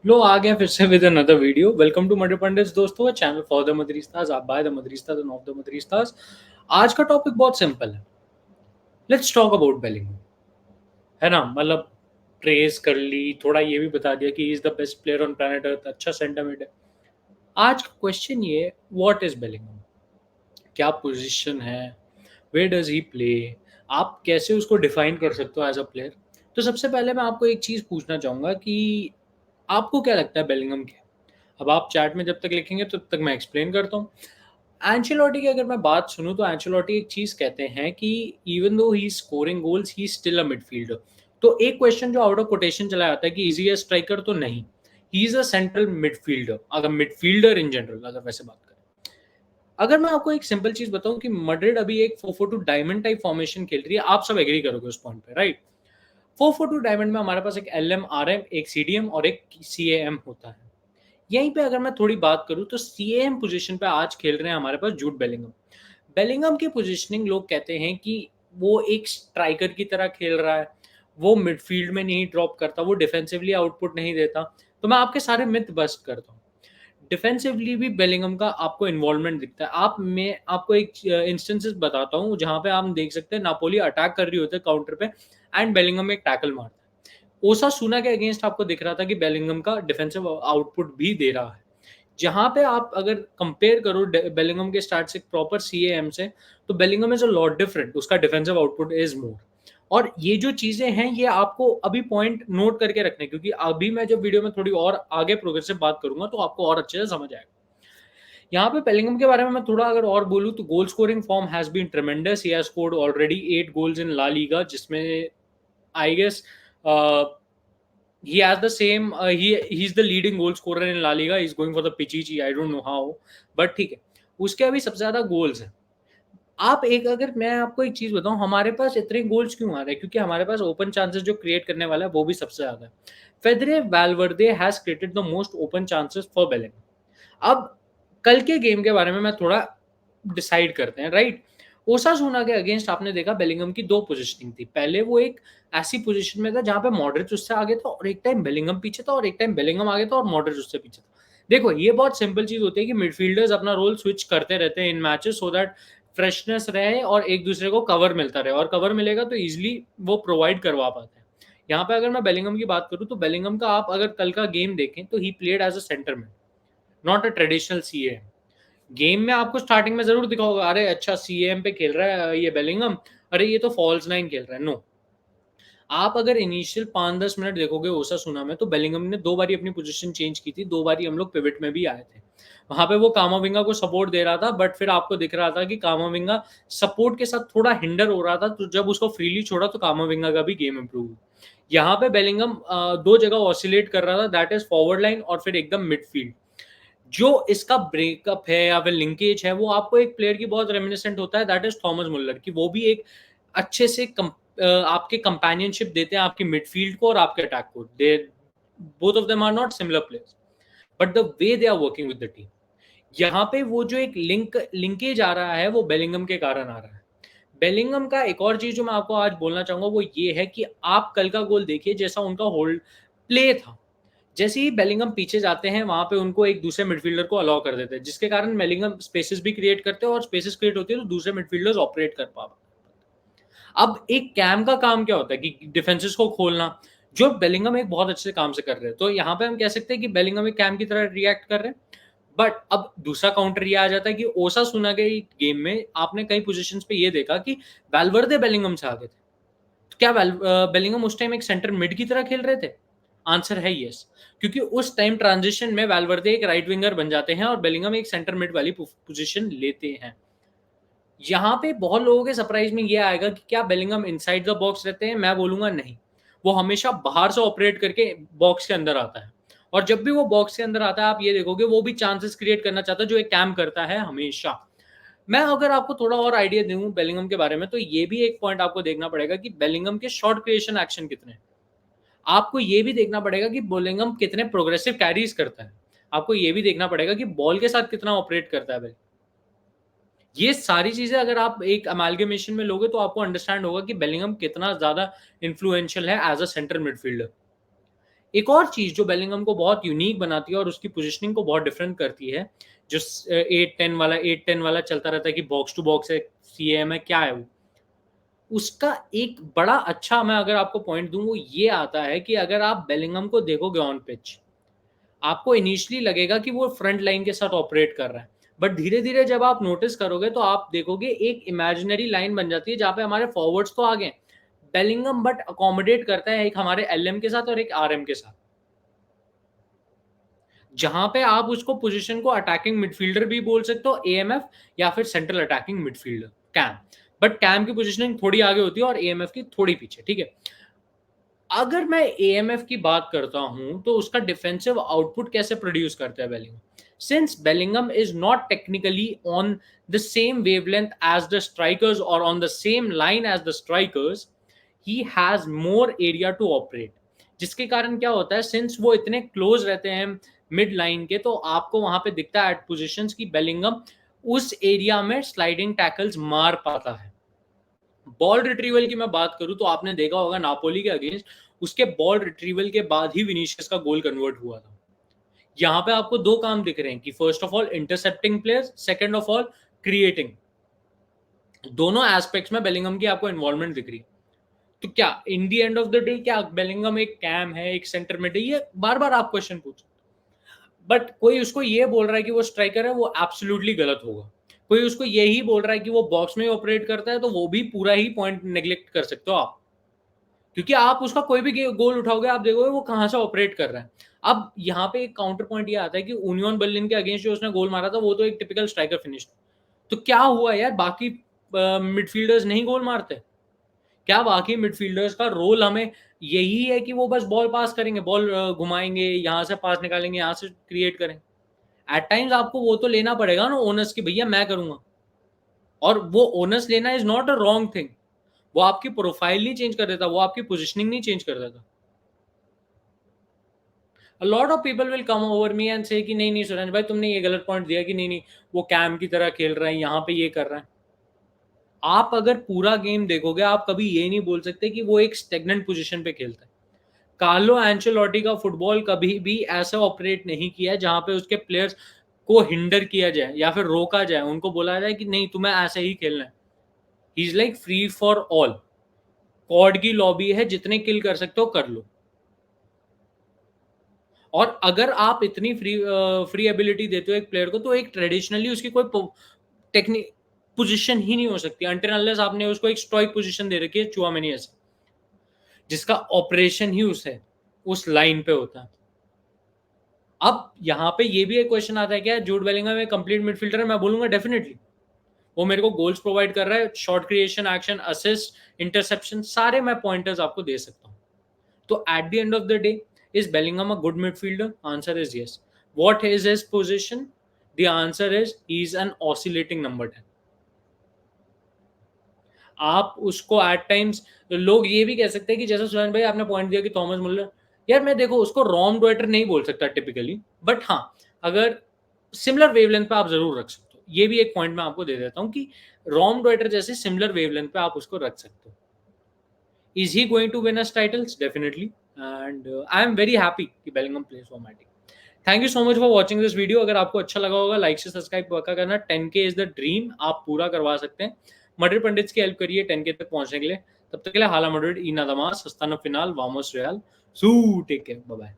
लो आ गया फिर से with another video. Welcome to Madrid pundits दोस्तों, channel for the Madridistas, of by the Madridistas and of the Madridistas. आज का topic बहुत सिंपल है। Let's talk about Bellingham. है ना, मतलब ट्रेस कर ली, थोड़ा ये भी बता दिया कि is the best player on planet earth, अच्छा सेंटीमेंट है। आज का क्वेश्चन ये, व्हाट इज बेलिंगम, क्या पोजीशन है, वेयर डज ही प्ले, आप कैसे उसको डिफाइन कर सकते हो एज अ प्लेयर। तो सबसे पहले मैं आपको एक चीज़ पूछना चाहूँगा कि आपको क्या लगता है बेलिंगम क्या है? अब आप चैट में जब तक लिखेंगे तब तक मैं एक्सप्लेन करता हूँ। एंचेलोटी की अगर मैं बात सुनूँ तो एंचेलोटी एक चीज़ कहते हैं कि even though he is scoring goals he is still a midfielder. तो एक क्वेश्चन जो आउट ऑफ कोटेशन चला जाता है कि इज ही अ स्ट्राइकर, तो नहीं, he is a central midfielder, अगर मिडफील्डर इन जनरल अगर वैसे बात करें। अगर मैं आपको एक सिंपल चीज़ बताऊँ कि मैड्रिड अभी एक 4-4-2 डायमंड टाइप फॉर्मेशन खेल रही है, आप सब एग्री करोगे उस पॉइंट पे, राइट? 4-4-2 डायमंड में हमारे पास एक एलएम, आरएम, एक सीडीएम और एक सीएएम होता है। यहीं पे अगर मैं थोड़ी बात करूँ तो सीएएम पोजीशन पे आज खेल रहे हैं हमारे पास जूड बेलिंगम। बेलिंगम की पोजीशनिंग लोग कहते हैं कि वो एक स्ट्राइकर की तरह खेल रहा है, वो मिडफील्ड में नहीं ड्रॉप करता, वो डिफेंसिवली आउटपुट नहीं देता। तो मैं आपके सारे मिथ बस्ट करता हूँ। डिफेंसिवली भी बेलिंगम का आपको इन्वॉल्वमेंट दिखता है। आप मैं आपको एक इंस्टेंसेस बताता हूँ जहाँ पे आप देख सकते हैं नापोली अटैक कर रही होती है काउंटर पे एंड बेलिंगम एक टैकल मारता है। ओसासुना के अगेंस्ट आपको दिख रहा था कि बेलिंगम का डिफेंसिव आउटपुट भी दे रहा है। जहाँ पे आप अगर कंपेयर करो बेलिंगम के स्टार्ट से प्रॉपर सीएएम से, तो Bellingham is a lot different, उसका डिफेंसिव आउटपुट इज मोर। और ये जो चीजें हैं ये आपको अभी पॉइंट नोट करके रखने, क्योंकि अभी मैं जब वीडियो में थोड़ी और आगे प्रोग्रेसिव बात करूंगा तो आपको और अच्छे से समझ आएगा। यहाँ पे बेलिंगम के बारे में मैं थोड़ा अगर और बोलूँ तो goal scoring form has been tremendous, he has scored already 8 goals in La Liga, जिसमें I guess he has the same he's the leading goal scorer in La Liga. He's going for the Pichichi, I don't know how, but ठीक है, उसके अभी सबसे ज्यादा goals हैं। आप एक, अगर मैं आपको एक चीज बताऊं, हमारे पास इतने गोल्स क्यों आ रहे हैं, क्योंकि हमारे पास ओपन चांसेस जो क्रिएट करने वाला है वो भी सबसे ज्यादा है। Fede Valverde has created the most open chances for Bellingham. अब कल के गेम के बारे में मैं थोड़ा डिसाइड करते हैं, राइट? ओसासुना के अगेंस्ट आपने देखा बेलिंगम की दो पोजीशनिंग थी। पहले वो एक ऐसी पोजीशन में था जहां पे मॉडरिच उससे आगे था और एक टाइम बेलिंगम पीछे था, और एक टाइम बेलिंगम आगे था और मॉडरिच उससे पीछे था। देखो, ये बहुत सिंपल चीज होती है कि मिडफील्डर्स अपना रोल स्विच करते रहते हैं इन मैचेस सो दैट फ्रेशनेस रहे और एक दूसरे को कवर मिलता रहे, और कवर मिलेगा तो इजिली वो प्रोवाइड करवा पाते हैं। यहाँ पे अगर मैं बेलिंगम की बात करूँ तो बेलिंगम का आप अगर कल का गेम देखें तो he played as a centre में, not a traditional CA. Game में आपको स्टार्टिंग में जरूर दिखा होगा, अरे अच्छा सीएम पे खेल रहा है ये बेलिंगम, अरे ये तो फॉल्स नाइन खेल रहा है। नो, आप अगर इनिशियल 5-10 मिनट देखोगे ओसासुना में तो बेलिंगम ने दो बारी अपनी पोजीशन चेंज की थी, दो बारी हम लोग पिवट में भी आए थे। वहां पे वो कामाविंगा को सपोर्ट दे रहा था, बट फिर आपको दिख रहा था कि कामाविंगा सपोर्ट के साथ थोड़ा हिंडर हो रहा था, तो जब उसको फ्रीली छोड़ा तो कामाविंगा का भी गेम इंप्रूव। यहाँ पे बेलिंगम दो जगह ऑसिलेट कर रहा था, दैट इज फॉरवर्ड लाइन और फिर एकदम मिडफील्ड। जो इसका ब्रेकअप है या फिर लिंकेज है वो आपको एक प्लेयर की बहुत रेमिनिसेंट होता है, दैट इज थॉमस मुल्लर की। वो भी एक अच्छे से आपके कंपेनियनशिप देते हैं आपकी मिडफील्ड को और आपके अटैक को। They both of them are not similar players, but the way they are working with the team, यहाँ पे वो जो एक लिंकेज आ रहा है वो बेलिंगम के कारण आ रहा है। बेलिंगम का एक और चीज जो मैं आपको आज बोलना चाहूंगा वो ये है कि आप कल का गोल देखिए, जैसा उनका होल्ड प्ले था, जैसे ही बेलिंगम पीछे जाते हैं वहां पे उनको एक दूसरे मिडफील्डर को अलाउ कर देते हैं, जिसके कारण बेलिंगम स्पेसेस भी क्रिएट करते हैं, और स्पेसेस क्रिएट होती है तो दूसरे मिडफील्डर्स ऑपरेट कर पा। अब एक कैम का काम क्या होता है कि डिफेंसेस को खोलना, जो बेलिंगम एक बहुत अच्छे काम से कर रहे हैं। तो यहाँ पे हम कह सकते हैं कि बेलिंगम एक कैम की तरह रिएक्ट कर रहे हैं। बट अब दूसरा काउंटर ये आ जाता है कि ओसा सुना के गेम में आपने कई पोजीशंस पे ये देखा कि वेल्वर्दे बेलिंगम से आगे थे। तो क्या बेलिंगम उस टाइम एक सेंटर मिड की तरह खेल रहे थे? आंसर है यस, क्योंकि उस टाइम ट्रांजिशन में वेल्वर्दे एक राइट विंगर बन जाते हैं और बेलिंगम एक सेंटर मिड वाली पोजीशन लेते हैं। यहाँ पे बहुत लोगों के सरप्राइज में ये आएगा कि क्या बेलिंगम इनसाइड द बॉक्स रहते हैं? मैं बोलूंगा नहीं, वो हमेशा बाहर से ऑपरेट करके बॉक्स के अंदर आता है। और जब भी वो बॉक्स के अंदर आता है आप ये देखोगे वो भी चांसेस क्रिएट करना चाहता है, जो एक कैम करता है हमेशा। मैं अगर आपको थोड़ा और आइडिया दूं बेलिंगम के बारे में तो ये भी एक पॉइंट आपको देखना पड़ेगा कि बेलिंगम के शॉर्ट क्रिएशन एक्शन कितने हैं। आपको ये भी देखना पड़ेगा कि बेलिंगम कितने प्रोग्रेसिव कैरीज करता है। आपको ये भी देखना पड़ेगा कि बॉल के साथ कितना ऑपरेट करता है। ये सारी चीजें अगर आप एक अमालगमेशन में लोगे तो आपको अंडरस्टैंड होगा कि बेलिंगम कितना ज्यादा इन्फ्लुएंशियल है एज अ सेंटर मिडफील्डर। एक और चीज जो बेलिंगम को बहुत यूनिक बनाती है और उसकी पोजीशनिंग को बहुत डिफरेंट करती है, जो 8-10 वाला चलता रहता है कि बॉक्स टू बॉक्स है, सीएम है, क्या है वो, उसका एक बड़ा अच्छा मैं अगर आपको पॉइंट दूं वो ये आता है कि अगर आप बेलिंगम को देखोगे ऑन पिच, आपको इनिशियली लगेगा कि वो फ्रंट लाइन के साथ ऑपरेट कर रहा है, बट धीरे धीरे जब आप नोटिस करोगे तो आप देखोगे एक इमेजिनरी लाइन बन जाती है जहां पे हमारे फॉरवर्ड्स तो आगे हैं, बेलिंगम बट अकोमोडेट करता है एक हमारे एलएम के साथ और एक आरएम के साथ, जहां पे आप उसको पोजीशन को अटैकिंग मिडफील्डर भी बोल सकते हो, एएमएफ, या फिर central attacking midfielder CAM, but CAM की पोजीशनिंग थोड़ी आगे होती है और एएमएफ की थोड़ी पीछे, ठीक है। अगर मैं एएमएफ की बात करता हूं तो उसका डिफेंसिव आउटपुट कैसे प्रोड्यूस करता है Bellingham, since Bellingham is not technically on the same wavelength as the strikers और on the same line as the strikers, he has more area to operate, जिसके कारण क्या होता है, सिंस वो इतने क्लोज रहते हैं मिड लाइन के, तो आपको वहां पे दिखता है एट पोजिशन की बेलिंगम उस एरिया में स्लाइडिंग टैकल्स मार पाता है। बॉल रिट्रीवल की मैं बात करूं तो आपने देखा होगा नापोली के अगेंस्ट, उसके बॉल रिट्रीवल के बाद ही विनीशियस का गोल कन्वर्ट हुआ था। यहां पे आपको दो काम दिख रहे हैं कि first of all intercepting players, second of all creating, दोनों एस्पेक्ट्स में बेलिंगम की आपको इन्वॉल्वमेंट दिख रही है। तो क्या इन दी एंड ऑफ द डे क्या बेलिंगम एक कैम है, एक सेंटर मिड है, ये बार बार आप क्वेश्चन पूछो, बट कोई उसको ये बोल रहा है कि वो स्ट्राइकर है, वो एब्सोल्युटली गलत होगा। कोई उसको यही बोल रहा है कि वो बॉक्स में ऑपरेट करता है, तो वो भी पूरा ही पॉइंट नेग्लेक्ट कर सकते हो आप, क्योंकि आप उसका कोई भी गोल उठाओगे आप देखोगे वो कहां से ऑपरेट कर रहा है। अब यहाँ पे एक काउंटर पॉइंट ये आता है कि यूनियन बर्लिन के अगेंस्ट जो उसने गोल मारा था वो तो एक टिपिकल स्ट्राइकर फिनिश, तो क्या हुआ यार, बाकी मिडफील्डर्स नहीं गोल मारते? क्या बाकी मिडफील्डर्स का रोल हमें यही है कि वो बस बॉल पास करेंगे, बॉल घुमाएंगे, यहाँ से पास निकालेंगे, यहाँ से क्रिएट करें? एट टाइम्स आपको वो तो लेना पड़ेगा ना ओनर्स की, भैया मैं करूंगा, और वो ओनर्स लेना is not a wrong thing, वो आपकी प्रोफाइल नहीं चेंज कर देता, वो आपकी पोजिशनिंग नहीं चेंज कर देता। A lot of people will come over me and say कि नहीं नहीं सुरेश भाई तुमने ये गलत पॉइंट दिया कि नहीं नहीं वो कैम की तरह खेल रहा है, यहाँ पे ये कर रहा है। आप अगर पूरा गेम देखोगे आप कभी ये नहीं बोल सकते कि वो एक स्टेगनेंट पोजीशन पे खेलता है। कार्लो एंचेलोटी का फुटबॉल कभी भी ऐसा ऑपरेट नहीं किया है जहां पे उसके प्लेयर्स को हिंडर किया जाए या फिर रोका जाए, उनको बोला जाए कि नहीं तुम्हें ऐसे ही खेलना है। He is like free for all, COD की लॉबी है, जितने किल कर सकते हो कर लो। और अगर आप इतनी फ्री एबिलिटी देते हो एक प्लेयर को, तो एक ट्रेडिशनली उसकी कोई टेक्निक पोजीशन ही नहीं हो सकती अनटिल अनलेस आपने उसको एक स्ट्राइक पोजीशन दे रखी है चुआमेनी ऐसे, जिसका ऑपरेशन ही उस लाइन पे होता है। अब यहाँ पे ये भी एक क्वेश्चन आता है क्या जूड बेलिंगहम एक कंप्लीट मिडफील्डर है? मैं बोलूंगा डेफिनेटली। वो मेरे को गोल्स प्रोवाइड कर रहा है, short creation, action, assist, interception, सारे मैं पॉइंटर्स आपको दे सकता हूँ। तो at the end of the day, is Bellingham a good midfielder? Answer is yes. What is his position? The answer is he is an oscillating number 10. आप उसको eight times, लोग ये भी कह सकते हैं कि जैसा सुरेश भाई आपने पॉइंट दिया कि थॉमस मुलर, यार मैं देखो उसको रॉम डॉयटर नहीं बोल सकता टिपिकली, बट हाँ अगर सिमिलर वेवलेंथ पे आप जरूर रख सकते हो, ये भी एक पॉइंट मैं आपको दे देता हूँ कि रॉम डॉयटर जैसे सिमिलर वेवलेंथ पे आप उसको रख सकते हो। Is he going to win us titles? Definitely. And I am very happy कि Bellingham plays for my team. Thank you so much for watching this video. अगर आपको अच्छा लगा होगा लाइक से सब्सक्राइब पक्का करना। 10K इज द ड्रीम, आप पूरा करवा सकते हैं। मडरिड पंडित्स की हेल्प करिए 10K तक पहुंचने के लिए। तब तक के लिए हाला मडरिड, इना दमास, हस्ताना फिनाल, वामोस रियाल, सू टेक केयर, बाय बाय।